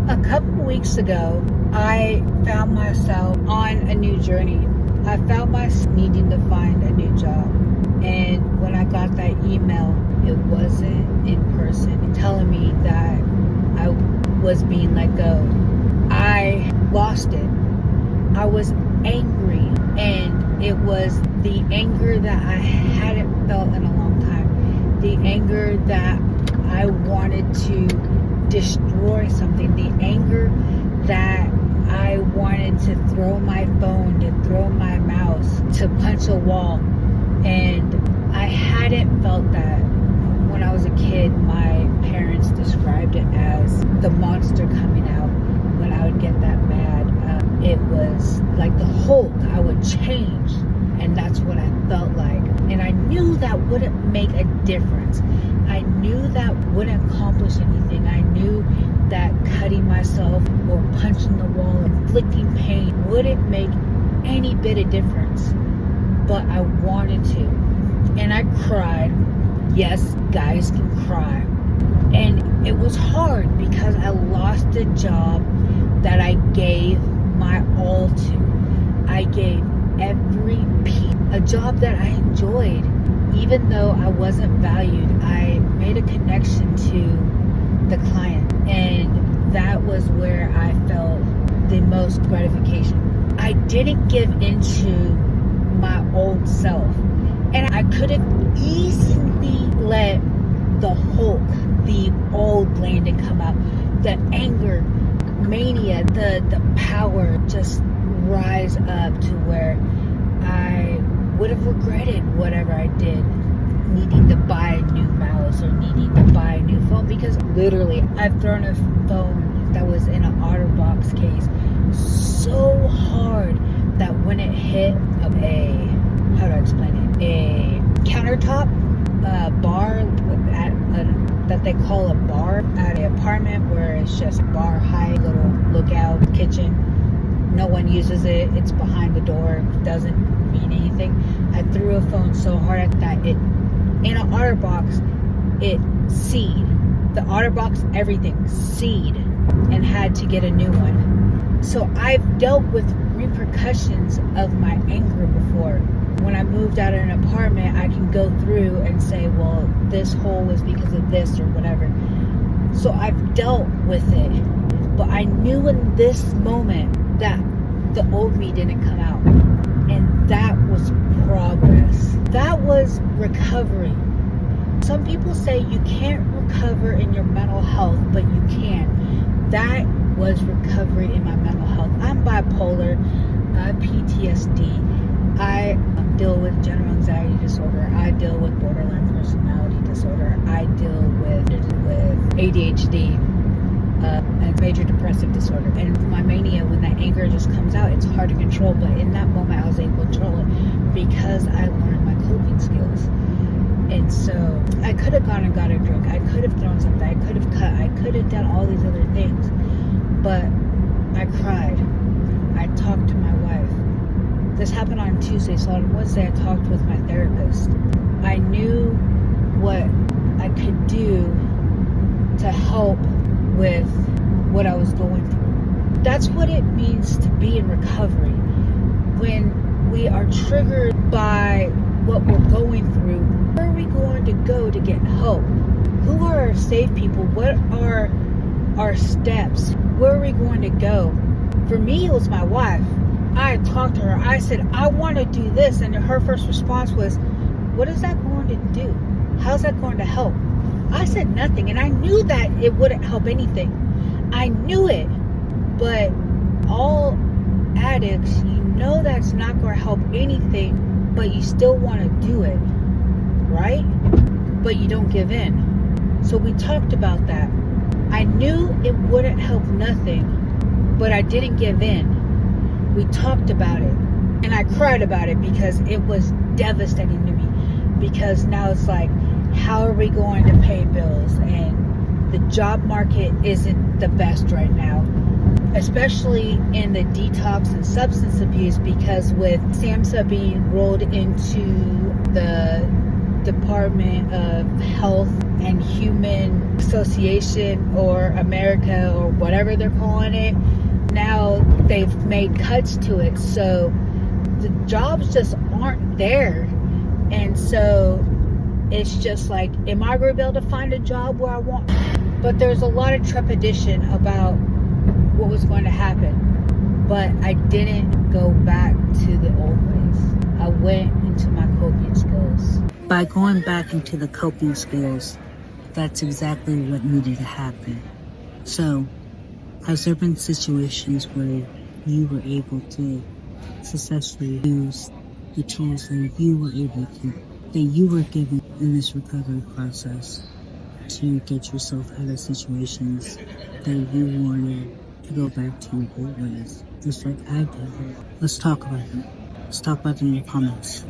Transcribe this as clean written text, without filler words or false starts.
A couple weeks ago, I found myself on a new journey. I found myself needing to find a new job. And when I got that email, it wasn't in person telling me that I was being let go. I lost it. I was angry, and it was the anger that I hadn't felt in a long time. The anger that I wanted to destroy something. The anger that I wanted to throw my phone, to throw my mouse, to punch a wall. And I hadn't felt that. When I was a kid, my parents described it as the monster coming out when I would get that mad. It was like the Hulk. I would change, and that's what I felt like. And I knew that wouldn't make a difference. I knew that wouldn't accomplish anything. I knew that cutting myself or punching the wall, inflicting pain wouldn't make any bit of difference. But I wanted to. And I cried. Yes, guys can cry. And it was hard because I lost a job that I gave my all to. I gave every piece. A job that I enjoyed. Even though I wasn't valued, I made a connection to the client. And that was where I felt the most gratification. I didn't give into my old self. And I could have easily let the Hulk, the old Landon, come out. The anger, mania, the power just rise up to where I would have regretted whatever I did, needing to buy a new mouse or needing to buy a new phone, because literally I've thrown a phone that was in an OtterBox case so hard that when it hit how do I explain it? A countertop bar that they call a bar at an apartment where it's just bar height, little lookout kitchen. No one uses it. It's behind the door. It doesn't mean anything. I threw a phone so hard that it, in an OtterBox, it seed. The OtterBox, everything, seed, and had to get a new one. So I've dealt with repercussions of my anger before. When I moved out of an apartment, I can go through and say, well, this hole was because of this or whatever. So I've dealt with it. But I knew in this moment that the old me didn't come out. And that was progress. That was recovery. Some people say you can't recover in your mental health, but you can. That was recovery in my mental health. I'm bipolar. I have PTSD. I deal with general anxiety disorder. I deal with borderline personality disorder. I deal with ADHD and major depressive disorder. And my mania, when that anger just comes out, it's hard to control. But in that moment, I was able to control it because I learned my coping skills. And so I could have gone and got a drink. I could have thrown something. I could have cut. I could have done all these other things. But I cried. I talked to my wife. This happened on Tuesday, so on Wednesday I talked with my therapist. I knew what I could do to help with what I was going through. That's what it means to be in recovery. When we are triggered by what we're going through, where are we going to go to get help? Who are our safe people? What are our steps? Where are we going to go? For me, it was my wife. I talked to her. I said, I want to do this. And her first response was, what is that going to do? How's that going to help? I said nothing. And I knew that it wouldn't help anything. I knew it. But all addicts, you know that's not going to help anything, but you still want to do it, right? But you don't give in. So we talked about that. I knew it wouldn't help nothing, but I didn't give in. We talked about it, and I cried about it because it was devastating to me, because now it's like, how are we going to pay bills? And the job market isn't the best right now, especially in the detox and substance abuse, because with SAMHSA being rolled into the Department of Health and Human Association or America or whatever they're calling it. Now they've made cuts to it, so the jobs just aren't there. And so it's just like, am I going to be able to find a job where I want? But there's a lot of trepidation about what was going to happen. But I didn't go back to the old ways. I went into my coping skills. By going back into the coping skills, that's exactly what needed to happen. So, has there been situations where you were able to successfully use the tools that you were given in this recovery process to get yourself out of situations that you wanted to go back to your old ways, just like I did? Let's talk about it. Let's talk about it in your comments.